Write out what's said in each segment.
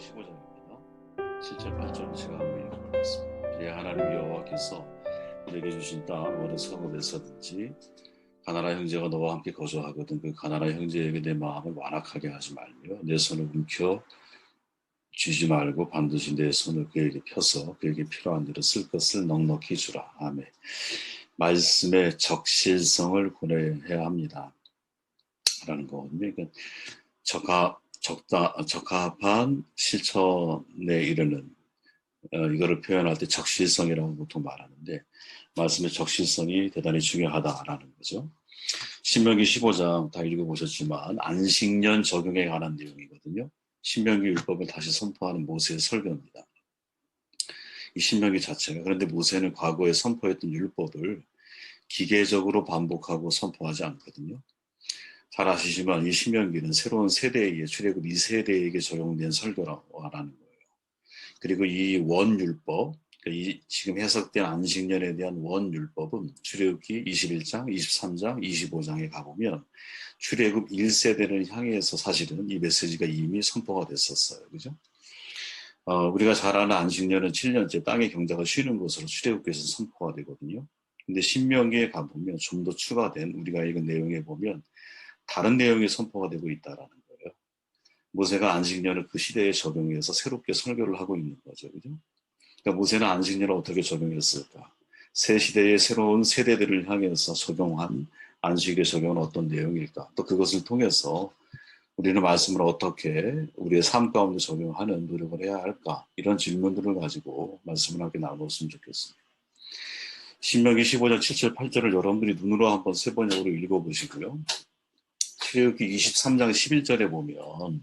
15장입니다. 7절, 8절을 제가 한번 읽어보겠습니다. 이제 하나님 여호와께서 내게 주신 땅 어느 성읍에서든지 가나안 형제가 너와 함께 거주하거든 그 가나안 형제에게 내 마음을 완악하게 하지 말며 내 손을 움켜 쥐지 말고 반드시 내 손을 그에게 펴서 그에게 필요한 대로 쓸 것을 넉넉히 주라. 아멘. 말씀의 적실성을 고려해야 합니다. 라는 거거든요. 그러니까 적합한 실천에 이르는 이거를 표현할 때 적실성이라고 보통 말하는데 말씀의 적실성이 대단히 중요하다라는 거죠. 신명기 15장 다 읽어보셨지만 안식년 적용에 관한 내용이거든요. 신명기 율법을 다시 선포하는 모세의 설교입니다. 이 신명기 자체가 그런데 모세는 과거에 선포했던 율법을 기계적으로 반복하고 선포하지 않거든요. 잘 아시지만 이 신명기는 새로운 세대에게 출애굽 2세대에게 적용된 설교라고 하는 거예요. 그리고 이 원율법, 이 지금 해석된 안식년에 대한 원율법은 출애굽기 21장, 23장, 25장에 가보면 출애굽 1세대를 향해서 사실은 이 메시지가 이미 선포가 됐었어요. 그죠? 우리가 잘 아는 안식년은 7년째 땅의 경작을 쉬는 것으로 출애굽기에서 선포가 되거든요. 근데 신명기에 가보면 좀 더 추가된 우리가 읽은 내용에 보면 다른 내용이 선포가 되고 있다라는 거예요. 모세가 안식년을 그 시대에 적용해서 새롭게 설교를 하고 있는 거죠. 그죠? 그러니까 모세는 안식년을 어떻게 적용했을까? 새 시대의 새로운 세대들을 향해서 적용한 안식일의 적용은 어떤 내용일까? 또 그것을 통해서 우리는 말씀을 어떻게 우리의 삶 가운데 적용하는 노력을 해야 할까? 이런 질문들을 가지고 말씀을 함께 나눴으면 좋겠습니다. 신명기 15장 7절 8절을 여러분들이 눈으로 한번 세 번역으로 읽어보시고요. 출애굽기 23장 11절에 보면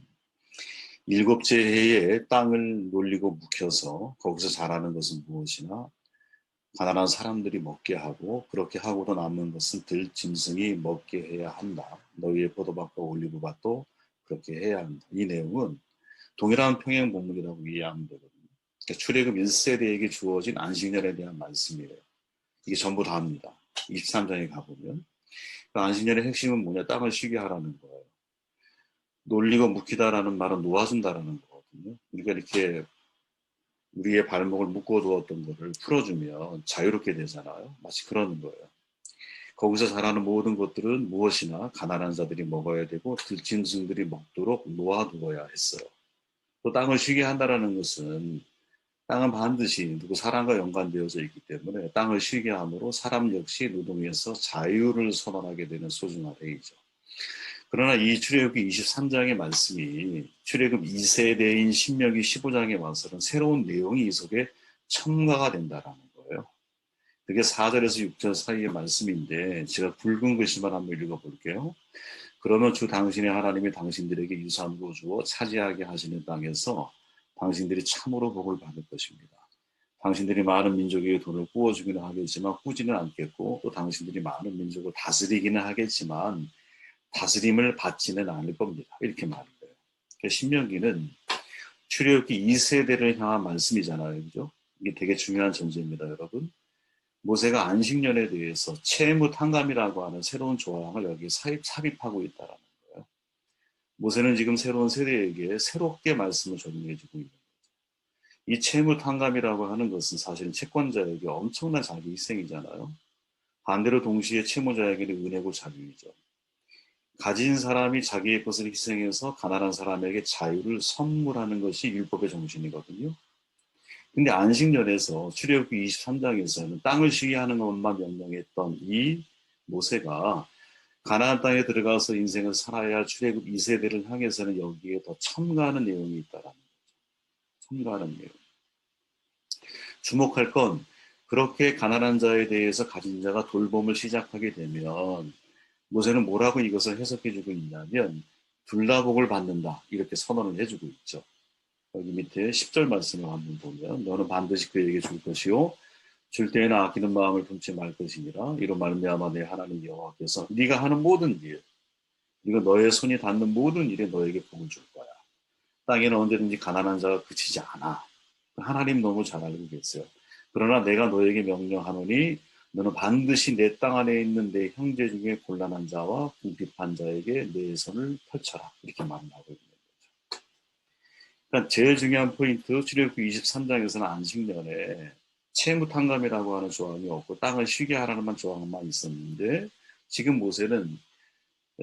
일곱째 해에 땅을 놀리고 묵혀서 거기서 자라는 것은 무엇이나 가난한 사람들이 먹게 하고 그렇게 하고도 남는 것은 들짐승이 먹게 해야 한다. 너희의 포도밭과 올리브밭도 그렇게 해야 한다. 이 내용은 동일한 평행 본문이라고 이해하면 되거든요. 그러니까 출애굽 1세대에게 주어진 안식년에 대한 말씀이에요. 이게 전부 다입니다. 23장에 가보면 그 안식년의 핵심은 뭐냐? 땅을 쉬게 하라는 거예요. 놀리고 묵히다라는 말은 놓아준다라는 거거든요. 우리가 이렇게 우리의 발목을 묶어두었던 거를 풀어주면 자유롭게 되잖아요. 마치 그러는 거예요. 거기서 자라는 모든 것들은 무엇이나 가난한 자들이 먹어야 되고 들짐승들이 먹도록 놓아두어야 했어요. 또 땅을 쉬게 한다라는 것은 땅은 반드시 누구 사람과 연관되어져 있기 때문에 땅을 쉬게 함으로 사람 역시 노동에서 자유를 선언하게 되는 소중한 행위죠. 그러나 이 출애굽기 23장의 말씀이 출애굽 2세대인 신명기 15장에 와서는 새로운 내용이 이 속에 첨가가 된다라는 거예요. 그게 4절에서 6절 사이의 말씀인데 제가 굵은 글씨만 한번 읽어볼게요. 그러면 주 당신의 하나님이 당신들에게 유산으로 주어 차지하게 하시는 땅에서 당신들이 참으로 복을 받을 것입니다. 당신들이 많은 민족에게 돈을 구워주기는 하겠지만 꾸지는 않겠고 또 당신들이 많은 민족을 다스리기는 하겠지만 다스림을 받지는 않을 겁니다. 이렇게 말한 거예요. 그러니까 신명기는 출애굽기 2세대를 향한 말씀이잖아요. 그죠? 이게 되게 중요한 전제입니다, 여러분. 모세가 안식년에 대해서 채무탕감이라고 하는 새로운 조항을 여기 삽입하고 있다는 거예요. 모세는 지금 새로운 세대에게 새롭게 말씀을 적용해주고 있는 거예요. 이 채무탕감이라고 하는 것은 사실 채권자에게 엄청난 자기 희생이잖아요. 반대로 동시에 채무자에게는 은혜고 자유이죠. 가진 사람이 자기의 것을 희생해서 가난한 사람에게 자유를 선물하는 것이 율법의 정신이거든요. 근데 안식년에서 출애굽기 23장에서는 땅을 쉬게 하는 것만 명령했던 이 모세가 가나안 땅에 들어가서 인생을 살아야 할 출애굽 2세대를 향해서는 여기에 더 첨가하는 내용이 있다라는 거죠. 첨가하는 내용. 주목할 건 그렇게 가난한 자에 대해서 가진 자가 돌봄을 시작하게 되면 모세는 뭐라고 이것을 해석해주고 있냐면 둘 다 복을 받는다 이렇게 선언을 해주고 있죠. 여기 밑에 10절 말씀을 한번 보면 너는 반드시 그에게 줄 것이요 줄 때에는 아끼는 마음을 품지 말 것이니라 이로 말미암아 내 하나님 여호와께서 네가 하는 모든 일 네가 너의 손이 닿는 모든 일에 너에게 복을 줄 거야. 땅에는 언제든지 가난한 자가 그치지 않아. 하나님 너무 잘 알고 계세요. 그러나 내가 너에게 명령하노니 너는 반드시 내 땅 안에 있는 내 형제 중에 곤란한 자와 궁핍한 자에게 내 손을 펼쳐라. 이렇게 말을 하고 있는 거죠. 그러니까 제일 중요한 포인트, 출애굽기 23장에서는 안식년에 채무탕감이라고 하는 조항이 없고 땅을 쉬게 하라는 조항만 있었는데, 지금 모세는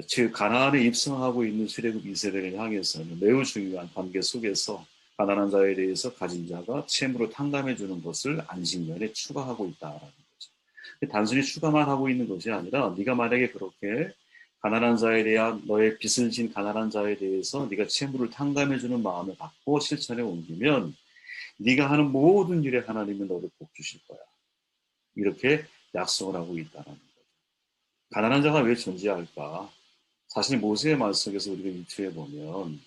즉 가나안에 입성하고 있는 출애굽 이스라엘을 향해서는 매우 중요한 관계 속에서 가난한 자에 대해서 가진 자가 채무를 탕감해 주는 것을 안식년에 추가하고 있다라는 거죠. 단순히 추가만 하고 있는 것이 아니라, 네가 만약에 그렇게 가난한 자에 대한 너의 빚을 진 가난한 자에 대해서 네가 채무를 탕감해 주는 마음을 갖고 실천에 옮기면 네가 하는 모든 일에 하나님은 너를 복 주실 거야. 이렇게 약속을 하고 있다는 거죠. 가난한 자가 왜 존재할까? 사실 모세의 말 속에서 우리가 유추해 보면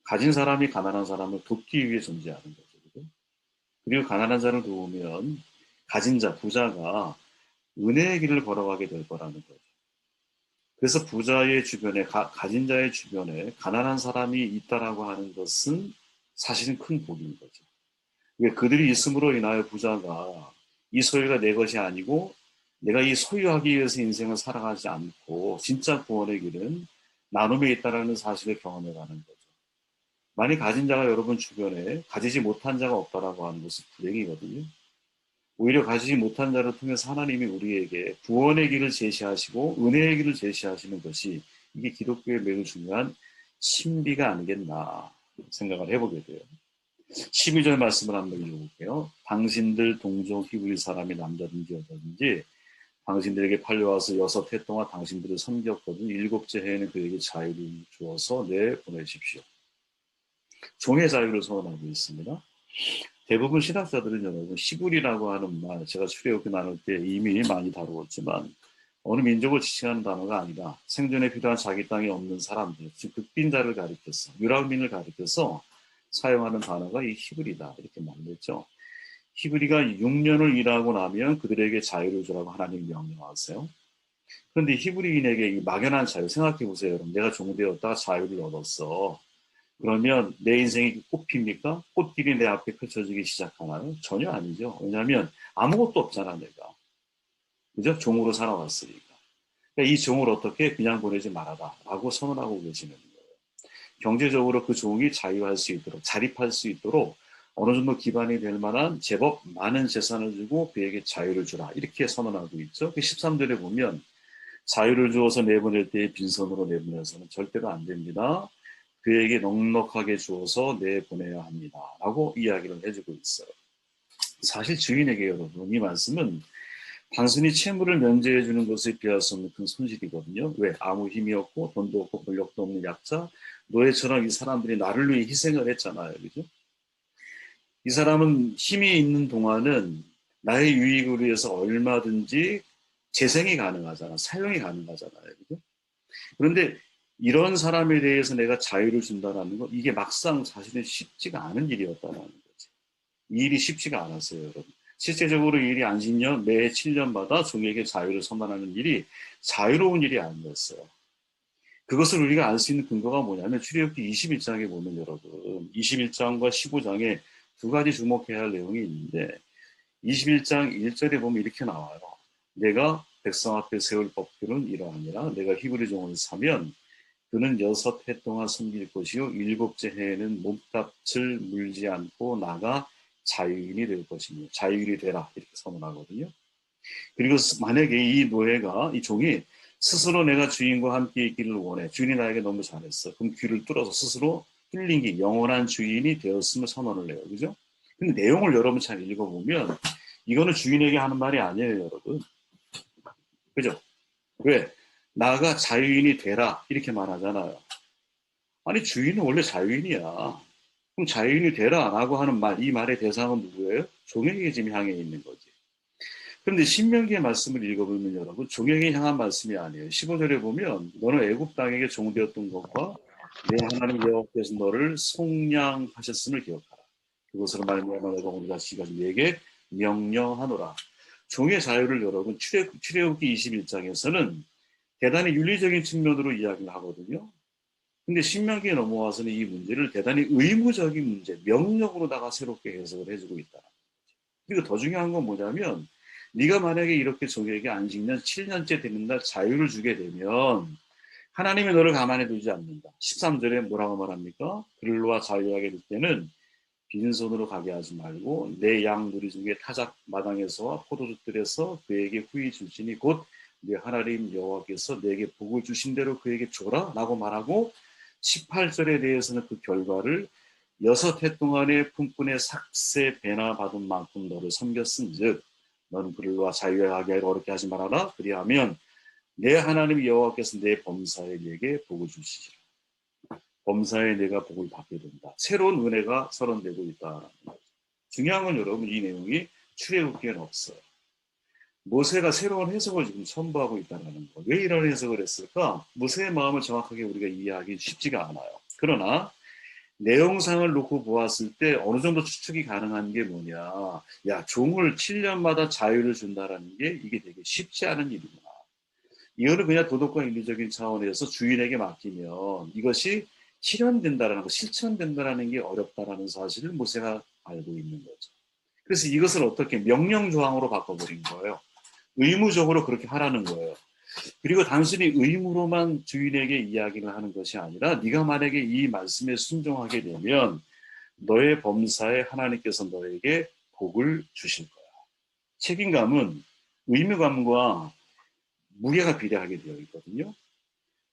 가진 사람이 가난한 사람을 돕기 위해 존재하는 거죠. 그죠? 그리고 가난한 자를 도우면 가진 자, 부자가 은혜의 길을 걸어가게 될 거라는 거죠. 그래서 부자의 주변에, 가진 자의 주변에 가난한 사람이 있다라고 하는 것은 사실은 큰 복인 거죠. 그들이 있음으로 인하여 부자가 이 소유가 내 것이 아니고 내가 이 소유하기 위해서 인생을 살아가지 않고 진짜 구원의 길은 나눔에 있다라는 사실을 경험해 가는 거죠. 만약 가진 자가 여러분 주변에 가지지 못한 자가 없다라고 하는 것은 불행이거든요. 오히려 가지지 못한 자를 통해서 하나님이 우리에게 구원의 길을 제시하시고 은혜의 길을 제시하시는 것이, 이게 기독교의 매우 중요한 신비가 아니겠나 생각을 해보게 돼요. 12절 말씀을 한번 읽어볼게요. 당신들 동족 히브리 사람이 남자든지 여자든지 당신들에게 팔려와서 6해 동안 당신들을 섬겼거든 7째 해에는 그에게 자유를 주어서 내보내십시오. 종의 자유를 선언하고 있습니다. 대부분 신학자들은 여러분 히브리라고 하는 말, 제가 출애굽기 나눌 때 이미 많이 다루었지만 어느 민족을 지칭하는 단어가 아니라 생존에 필요한 자기 땅이 없는 사람들, 즉 극빈자를 가리켜서, 유랑민을 가리켜서 사용하는 단어가 이 히브리다 이렇게 말했죠. 히브리가 6년을 일하고 나면 그들에게 자유를 주라고 하나님이 명령하세요. 그런데 히브리인에게 이 막연한 자유, 생각해 보세요. 여러분, 내가 종되었다가 자유를 얻었어. 그러면 내 인생이 꽃핍니까? 꽃길이 내 앞에 펼쳐지기 시작하나요? 전혀 아니죠. 왜냐하면 아무것도 없잖아, 내가. 그죠? 종으로 살아왔으니까. 그러니까 이 종을 어떻게 그냥 보내지 말아라 라고 선언하고 계시는 거예요. 경제적으로 그 종이 자유할 수 있도록, 자립할 수 있도록 어느 정도 기반이 될 만한 제법 많은 재산을 주고 그에게 자유를 주라 이렇게 선언하고 있죠. 그 13절에 보면 자유를 주어서 내보낼 때에 빈손으로 내보내서는 절대로 안 됩니다. 그에게 넉넉하게 주어서 내보내야 합니다. 라고 이야기를 해주고 있어요. 사실 주인에게 여러분 이 말씀은 단순히 채무를 면제해 주는 것에 비할 수 없는 큰 손실이거든요. 왜? 아무 힘이 없고 돈도 없고 권력도 없는 약자, 노예처럼 이 사람들이 나를 위해 희생을 했잖아요. 그죠? 이 사람은 힘이 있는 동안은 나의 유익을 위해서 얼마든지 재생이 가능하잖아. 사용이 가능하잖아요. 그죠? 그런데 이런 사람에 대해서 내가 자유를 준다는 거, 이게 막상 사실은 쉽지가 않은 일이었다는 거지. 이 일이 쉽지가 않았어요, 여러분. 실제적으로 이 일이 안식년 매 7년마다 종에게 자유를 선언하는 일이 자유로운 일이 아니었어요. 그것을 우리가 알 수 있는 근거가 뭐냐면 출애굽기 21장에 보면 여러분 21장과 15장에 두 가지 주목해야 할 내용이 있는데 21장 1절에 보면 이렇게 나와요. 내가 백성 앞에 세울 법규는 이러하니라. 내가 히브리 종을 사면 그는 6해 동안 섬길 것이요 7째 해에는 몸값을 물지 않고 나가 자유인이 될 것이며 자유인이 되라 이렇게 선언하거든요. 그리고 만약에 이 노예가 이 종이 스스로 내가 주인과 함께 있기를 원해. 주인이 나에게 너무 잘했어. 그럼 귀를 뚫어서 스스로 뚫린 게 영원한 주인이 되었음을 선언을 해요. 그죠? 근데 내용을 여러분 잘 읽어보면 이거는 주인에게 하는 말이 아니에요, 여러분. 그죠? 왜? 나가 자유인이 되라 이렇게 말하잖아요. 아니 주인은 원래 자유인이야. 그럼 자유인이 되라라고 하는 말, 이 말의 대상은 누구예요? 종에게 지금 향해 있는 거지. 그런데 신명기의 말씀을 읽어보면 여러분 종에게 향한 말씀이 아니에요. 15절에 보면 너는 애굽 땅에게 종되었던 것과 내 하나님 여호와께서 너를 속량하셨음을 기억하라. 그것으로 말미암아 내가 오늘 다시 내게 명령하노라. 종의 자유를 여러분 출애굽기 21장에서는 대단히 윤리적인 측면으로 이야기를 하거든요. 근데 신명기에 넘어와서는 이 문제를 대단히 의무적인 문제, 명령으로다가 새롭게 해석을 해주고 있다. 그리고 더 중요한 건 뭐냐면 네가 만약에 이렇게 종에게 안식년 7년째 되는 날 자유를 주게 되면 하나님이 너를 가만히 두지 않는다. 13절에 뭐라고 말합니까? 그를 놓아 자유하게 될 때는 빈손으로 가게 하지 말고 내 양 무리 중에 타작 마당에서와 포도주들에서 그에게 후히 줄지니 곧 네 하나님 여호와께서 내게 복을 주신 대로 그에게 줘라 라고 말하고 18절에 대해서는 그 결과를 6해 동안의 품꾼의 삭세 배나 받은 만큼 너를 섬겼은즉 너는 그를 놓아 자유하게 어렵게 하지 말아라. 그리하면 내 하나님 여호와께서 내 범사에 내게 복을 주시리라. 범사에 내가 복을 받게 된다. 새로운 은혜가 선언되고 있다. 중요한 건 여러분 이 내용이 출애굽기에는 없어요. 모세가 새로운 해석을 지금 첨부하고 있다는 거. 왜 이런 해석을 했을까? 모세의 마음을 정확하게 우리가 이해하기 쉽지가 않아요. 그러나 내용상을 놓고 보았을 때 어느 정도 추측이 가능한 게 뭐냐. 야, 종을 7년마다 자유를 준다라는 게 이게 되게 쉽지 않은 일이구나. 이거는 그냥 도덕과 윤리적인 차원에서 주인에게 맡기면 이것이 실현된다라는 거, 실천된다라는 게 어렵다라는 사실을 모세가 알고 있는 거죠. 그래서 이것을 어떻게 명령조항으로 바꿔버린 거예요. 의무적으로 그렇게 하라는 거예요. 그리고 단순히 의무로만 주인에게 이야기를 하는 것이 아니라 네가 만약에 이 말씀에 순종하게 되면 너의 범사에 하나님께서 너에게 복을 주실 거야. 책임감은 의무감과 무게가 비례하게 되어 있거든요.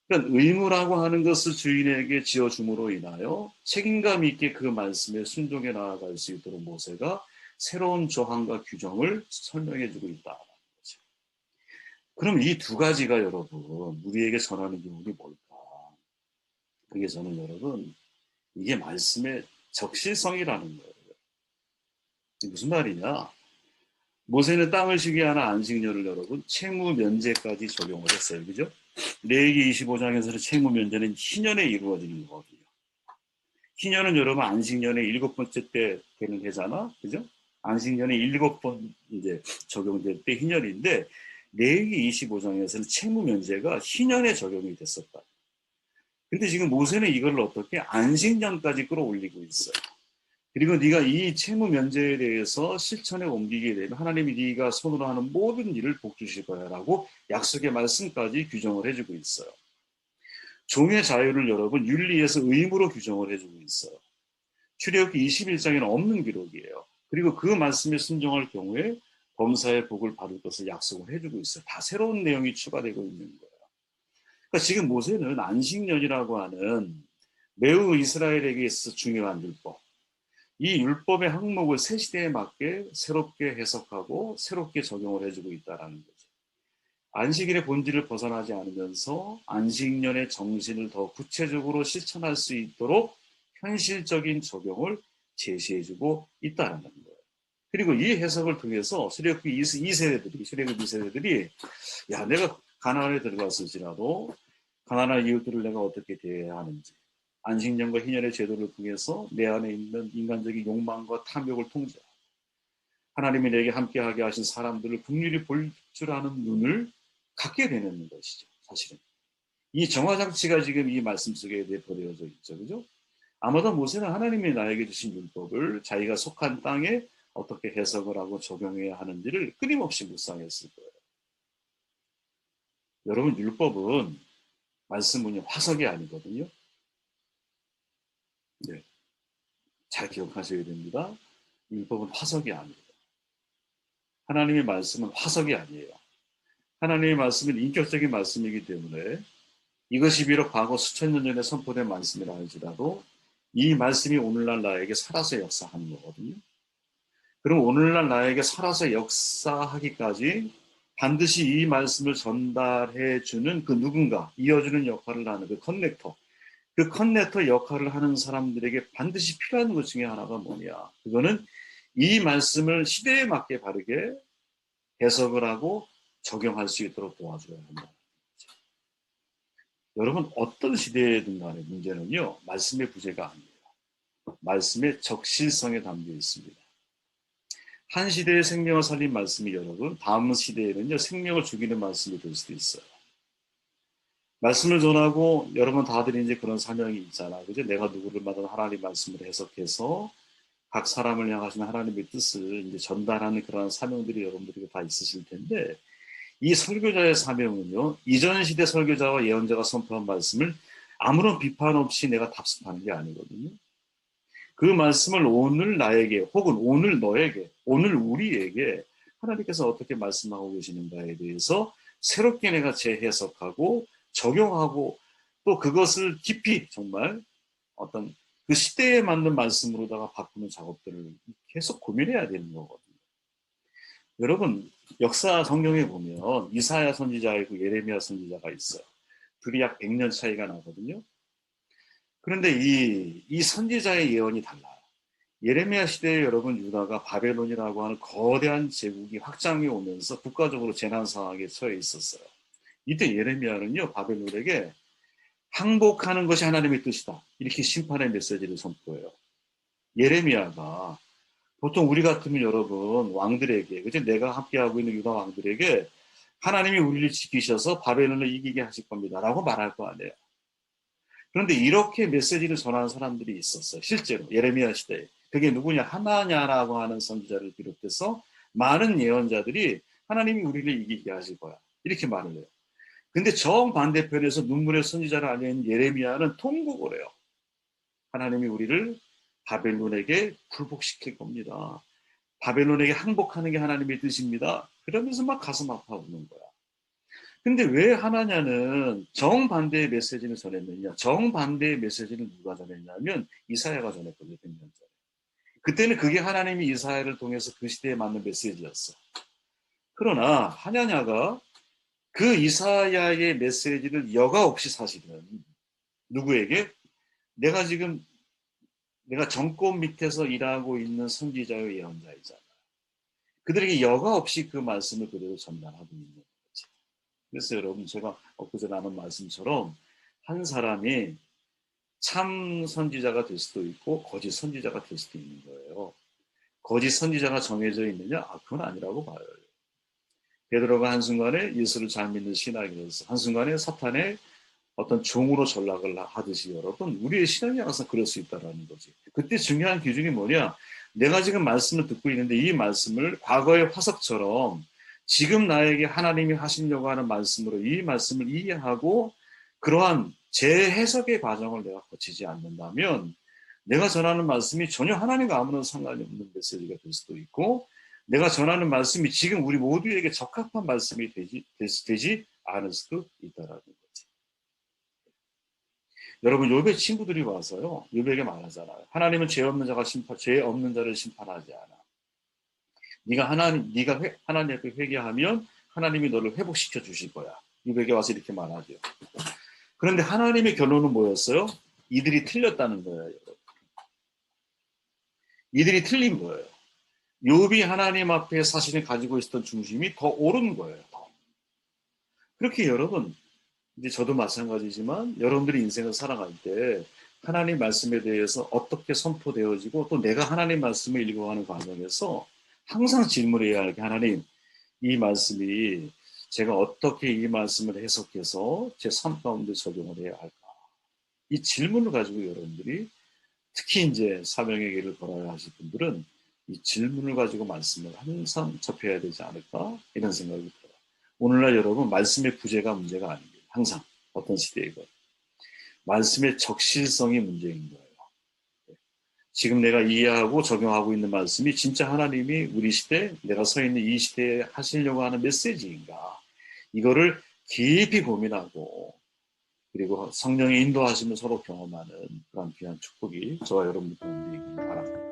그러니까 의무라고 하는 것을 주인에게 지어줌으로 인하여 책임감 있게 그 말씀에 순종해 나아갈 수 있도록 모세가 새로운 조항과 규정을 설명해 주고 있다는 거죠. 그럼 이 두 가지가 여러분 우리에게 전하는 교훈이 뭘까? 그게 저는 여러분 이게 말씀의 적실성이라는 거예요. 무슨 말이냐? 모세는 땅을 쉬게 하는 안식년을 여러분 채무 면제까지 적용을 했어요. 그죠? 레위기 25장에서는 채무 면제는 희년에 이루어지는 거거든요. 희년은 여러분 안식년의 7번째 때 되는 해잖아. 그죠? 안식년에 7번 이제 적용될 때 희년인데 레위기 25장에서는 채무 면제가 희년에 적용이 됐었다. 근데 지금 모세는 이걸 어떻게 안식년까지 끌어올리고 있어요. 그리고 네가 이 채무 면제에 대해서 실천에 옮기게 되면 하나님이 네가 손으로 하는 모든 일을 복 주실 거야라고 약속의 말씀까지 규정을 해주고 있어요. 종의 자유를 여러분 윤리에서 의무로 규정을 해주고 있어요. 출애굽기 21장에는 없는 기록이에요. 그리고 그 말씀에 순종할 경우에 범사의 복을 받을 것을 약속을 해주고 있어요. 다 새로운 내용이 추가되고 있는 거예요. 그러니까 지금 모세는 안식년이라고 하는 매우 이스라엘에게 있어서 중요한 율법, 이 율법의 항목을 새 시대에 맞게 새롭게 해석하고 새롭게 적용을 해주고 있다는 거죠. 안식일의 본질을 벗어나지 않으면서 안식년의 정신을 더 구체적으로 실천할 수 있도록 현실적인 적용을 제시해주고 있다는 거예요. 그리고 이 해석을 통해서 출애굽기 2세대들이 야, 내가 가나안에 들어갔을지라도 가나안 이웃들을 내가 어떻게 대해야 하는지, 안식년과 희년의 제도를 통해서 내 안에 있는 인간적인 욕망과 탐욕을 통제하고 하나님이 내게 함께하게 하신 사람들을 긍휼히 볼 줄 아는 눈을 갖게 되는 것이죠. 사실은 이 정화장치가 지금 이 말씀 속에 내포되어져 있죠. 그죠? 아마도 모세는 하나님이 나에게 주신 율법을 자기가 속한 땅에 어떻게 해석을 하고 적용해야 하는지를 끊임없이 묵상했을 거예요. 여러분 율법은 말씀은 화석이 아니거든요. 네, 잘 기억하셔야 됩니다. 율법은 화석이 아니에요. 하나님의 말씀은 화석이 아니에요. 하나님의 말씀은 인격적인 말씀이기 때문에 이것이 비록 과거 수천 년 전에 선포된 말씀이라 할지라도 이 말씀이 오늘날 나에게 살아서 역사하는 거거든요. 그럼 오늘날 나에게 살아서 역사하기까지 반드시 이 말씀을 전달해 주는 그 누군가, 이어주는 역할을 하는 그 커넥터 역할을 하는 사람들에게 반드시 필요한 것 중에 하나가 뭐냐. 그거는 이 말씀을 시대에 맞게 바르게 해석을 하고 적용할 수 있도록 도와줘야 한다. 여러분 어떤 시대에든 간에 문제는요. 말씀의 부재가 아니에요. 말씀의 적실성에 담겨 있습니다. 한 시대의 생명을 살린 말씀이 여러분 다음 시대에는요. 생명을 죽이는 말씀이 될 수도 있어요. 말씀을 전하고 여러분 다들 이제 그런 사명이 있잖아. 그죠? 내가 누구를 만든 하나님 말씀을 해석해서 각 사람을 향하신 하나님의 뜻을 이제 전달하는 그런 사명들이 여러분들에게 다 있으실 텐데 이 설교자의 사명은요, 이전 시대 설교자와 예언자가 선포한 말씀을 아무런 비판 없이 내가 답습하는 게 아니거든요. 그 말씀을 오늘 나에게, 혹은 오늘 너에게, 오늘 우리에게 하나님께서 어떻게 말씀하고 계시는가에 대해서 새롭게 내가 재해석하고 적용하고 또 그것을 깊이 정말 어떤 그 시대에 맞는 말씀으로다가 바꾸는 작업들을 계속 고민해야 되는 거거든요. 여러분, 역사 성경에 보면 이사야 선지자가 있고 예레미야 선지자가 있어요. 둘이 약 100년 차이가 나거든요. 그런데 이 선지자의 예언이 달라요. 예레미야 시대에 여러분 유다가 바벨론이라고 하는 거대한 제국이 확장해 오면서 국가적으로 재난 상황에 처해 있었어요. 이때 예레미야는요, 바벨론에게 항복하는 것이 하나님의 뜻이다, 이렇게 심판의 메시지를 선포해요. 예레미야가 보통 우리 같으면 여러분 왕들에게, 그죠? 내가 함께하고 있는 유다 왕들에게 하나님이 우리를 지키셔서 바벨론을 이기게 하실 겁니다 라고 말할 거 아니에요. 그런데 이렇게 메시지를 전하는 사람들이 있었어요. 실제로 예레미야 시대에. 그게 누구냐? 하나냐라고 하는 선지자를 비롯해서 많은 예언자들이 하나님이 우리를 이기게 하실 거야, 이렇게 말을 해요. 근데 정반대편에서 눈물의 선지자를 알린 예레미야는 통곡을 해요. 하나님이 우리를 바벨론에게 굴복시킬 겁니다. 바벨론에게 항복하는 게 하나님의 뜻입니다. 그러면서 막 가슴 아파하는 거야. 근데 왜 하나냐는 정반대의 메시지를 전했느냐? 정반대의 메시지를 누가 전했냐면 이사야가 전했거든요. 100년 전에. 그때는 그게 하나님이 이사야를 통해서 그 시대에 맞는 메시지였어. 그러나 하나냐가 그 이사야의 메시지를 여과 없이 사실은 누구에게? 내가 지금 내가 정권 밑에서 일하고 있는 선지자의 예언자이잖아. 그들에게 여과 없이 그 말씀을 그대로 전달하고 있는 거지. 그래서 여러분, 제가 엊그제 나눈 말씀처럼 한 사람이 참 선지자가 될 수도 있고 거짓 선지자가 될 수도 있는 거예요. 거짓 선지자가 정해져 있느냐? 그건 아니라고 봐요. 베드로가 한순간에 예수를 잘 믿는 신학이어서 한순간에 사탄의 어떤 종으로 전락을 하듯이 여러분, 우리의 신앙이 항상 그럴 수 있다는 거지. 그때 중요한 기준이 뭐냐? 내가 지금 말씀을 듣고 있는데 이 말씀을 과거의 화석처럼 지금 나에게 하나님이 하시려고 하는 말씀으로 이 말씀을 이해하고 그러한 재해석의 과정을 내가 거치지 않는다면 내가 전하는 말씀이 전혀 하나님과 아무런 상관이 없는 메시지가 될 수도 있고, 내가 전하는 말씀이 지금 우리 모두에게 적합한 말씀이 되지 않을 수도 있다는 거지. 여러분, 욥의 친구들이 와서요, 욥에게 말하잖아요. 하나님은 죄 없는 자를 심판하지 않아. 네가 하나님 앞에 회개하면 하나님이 너를 회복시켜 주실 거야. 욥에게 와서 이렇게 말하죠. 그런데 하나님의 결론은 뭐였어요? 이들이 틀렸다는 거예요, 여러분. 이들이 틀린 거예요. 욥이 하나님 앞에 사실을 가지고 있었던 중심이 더 옳은 거예요. 더. 그렇게 여러분, 이제 저도 마찬가지지만 여러분들이 인생을 살아갈 때 하나님 말씀에 대해서 어떻게 선포되어지고 또 내가 하나님 말씀을 읽어가는 과정에서 항상 질문해야 할 게, 하나님, 이 말씀이 제가 어떻게 이 말씀을 해석해서 제 삶 가운데 적용을 해야 할까? 이 질문을 가지고 여러분들이 특히 이제 사명의 길을 걸어야 하실 분들은 이 질문을 가지고 말씀을 항상 접해야 되지 않을까, 이런 생각이 들어요. 오늘날 여러분, 말씀의 부재가 문제가 아닙니다. 항상 어떤 시대이건 말씀의 적실성이 문제인 거예요. 지금 내가 이해하고 적용하고 있는 말씀이 진짜 하나님이 우리 시대, 내가 서 있는 이 시대에 하시려고 하는 메시지인가, 이거를 깊이 고민하고 그리고 성령의 인도하시면 서로 경험하는 그런 귀한 축복이 저와 여러분 가운데 있기를 바랍니다.